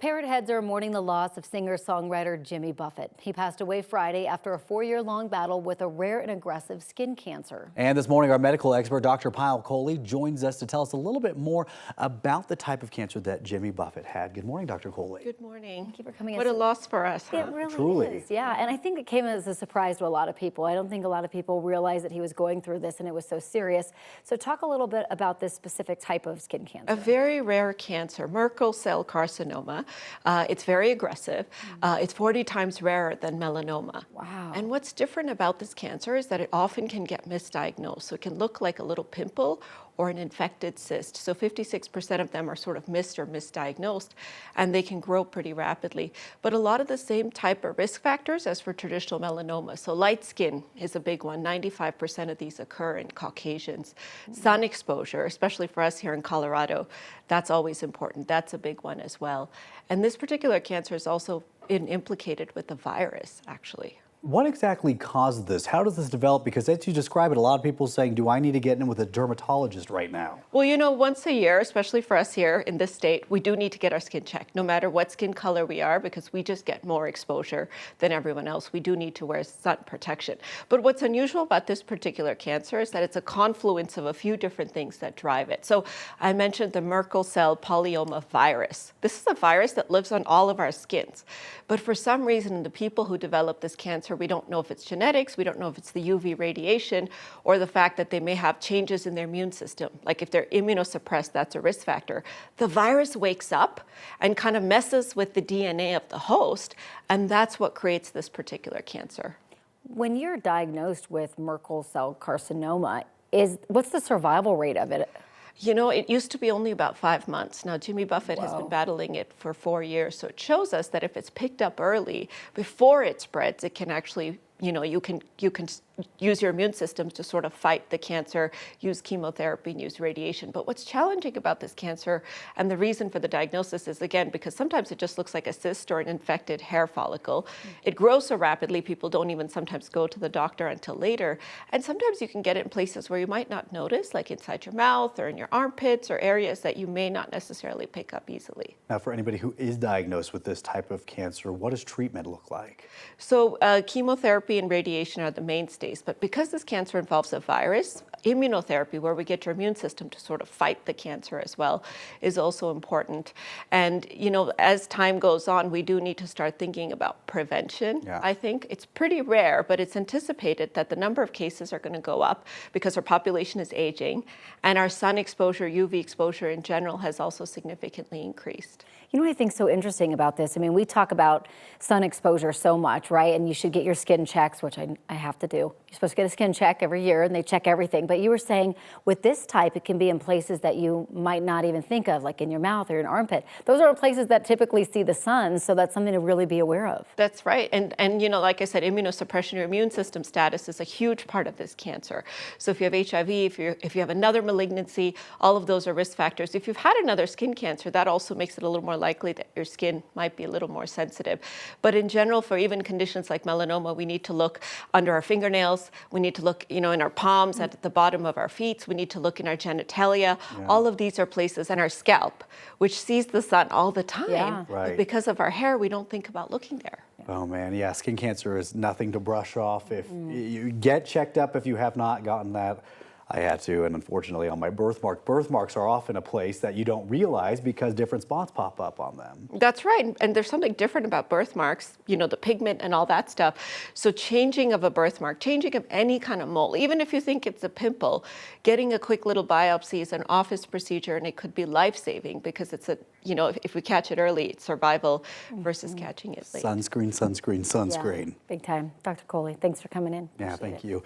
Parrot heads are mourning the loss of singer-songwriter Jimmy Buffett. He passed away Friday after a 4-year-long battle with a rare and aggressive skin cancer. And this morning, our medical expert, Dr. Kohli, joins us to tell us a little bit more about the type of cancer that Jimmy Buffett had. Good morning, Dr. Kohli. Good morning. Thank you for coming. What a loss for us, huh? It really Truly is, yeah. And I think it came as a surprise to a lot of people. I don't think a lot of people realized that he was going through this and it was so serious. So talk a little bit about this specific type of skin cancer. A very rare cancer, Merkel cell carcinoma. It's very aggressive. It's 40 times rarer than melanoma. Wow. And what's different about this cancer is that it often can get misdiagnosed. So it can look like a little pimple or an infected cyst. So 56% of them are sort of missed or misdiagnosed, and they can grow pretty rapidly. But a lot of the same type of risk factors as for traditional melanoma. So light skin is a big one. 95% of these occur in Caucasians. Sun exposure, especially for us here in Colorado, that's always important. That's a big one as well. And this particular cancer is also implicated with the virus, actually. What exactly caused this? How does this develop? Because as you describe it, a lot of people are saying, do I need to get in with a dermatologist right now? Well, you know, once a year, especially for us here in this state, we do need to get our skin checked, no matter what skin color we are, because we just get more exposure than everyone else. We do need to wear sun protection. But what's unusual about this particular cancer is that it's a confluence of a few different things that drive it. So I mentioned the Merkel cell polyoma virus. This is a virus that lives on all of our skins. But for some reason, the people who develop this cancer, we don't know if it's genetics, we don't know if it's the UV radiation, or the fact that they may have changes in their immune system. Like if they're immunosuppressed, that's a risk factor. The virus wakes up and kind of messes with the DNA of the host, and that's what creates this particular cancer. When you're diagnosed with Merkel cell carcinoma, what's the survival rate of it? You know, it used to be only about 5 months. Now, Jimmy Buffett has been battling it for 4 years. So it shows us that if it's picked up early, before it spreads, it can actually, you know, you can use your immune system to sort of fight the cancer, use chemotherapy and use radiation. But what's challenging about this cancer, and the reason for the diagnosis is, again, because sometimes it just looks like a cyst or an infected hair follicle. It grows so rapidly, people don't even sometimes go to the doctor until later. And sometimes you can get it in places where you might not notice, like inside your mouth or in your armpits or areas that you may not necessarily pick up easily. Now, for anybody who is diagnosed with this type of cancer, what does treatment look like? So chemotherapy and radiation are the mainstays, but because this cancer involves a virus, immunotherapy, where we get your immune system to sort of fight the cancer as well, is also important. And, you know, as time goes on, we do need to start thinking about prevention. Yeah. I think it's pretty rare, but it's anticipated that the number of cases are going to go up because our population is aging, and our sun exposure, UV exposure in general, has also significantly increased. You know what I think is so interesting about this? I mean, we talk about sun exposure so much, right? And you should get your skin checks, which I have to do. You're supposed to get a skin check every year, and they check everything. But you were saying with this type, it can be in places that you might not even think of, like in your mouth or your armpit. Those are places that typically see the sun, so that's something to really be aware of. That's right. And you know, like I said, immunosuppression, your immune system status is a huge part of this cancer. So if you have HIV, if you have another malignancy, all of those are risk factors. If you've had another skin cancer, that also makes it a little more likely that your skin might be a little more sensitive. But in general, for even conditions like melanoma, we need to look under our fingernails. We need to look, you know, in our palms, at the bottom of our feet. We need to look in our genitalia. Yeah. All of these are places, and our scalp, which sees the sun all the time. Yeah. Right. But because of our hair, we don't think about looking there. Oh man, yeah, skin cancer is nothing to brush off. If you get checked up, if you have not gotten that. I had to, and unfortunately on my birthmark. Birthmarks are often a place that you don't realize because different spots pop up on them. That's right, and there's something different about birthmarks, you know, the pigment and all that stuff. So changing of a birthmark, changing of any kind of mole, even if you think it's a pimple, getting a quick little biopsy is an office procedure, and it could be life-saving because it's a, you know, if we catch it early, it's survival versus catching it late. Sunscreen, sunscreen, sunscreen. Yeah, big time. Dr. Kohli, thanks for coming in. Yeah, thank you.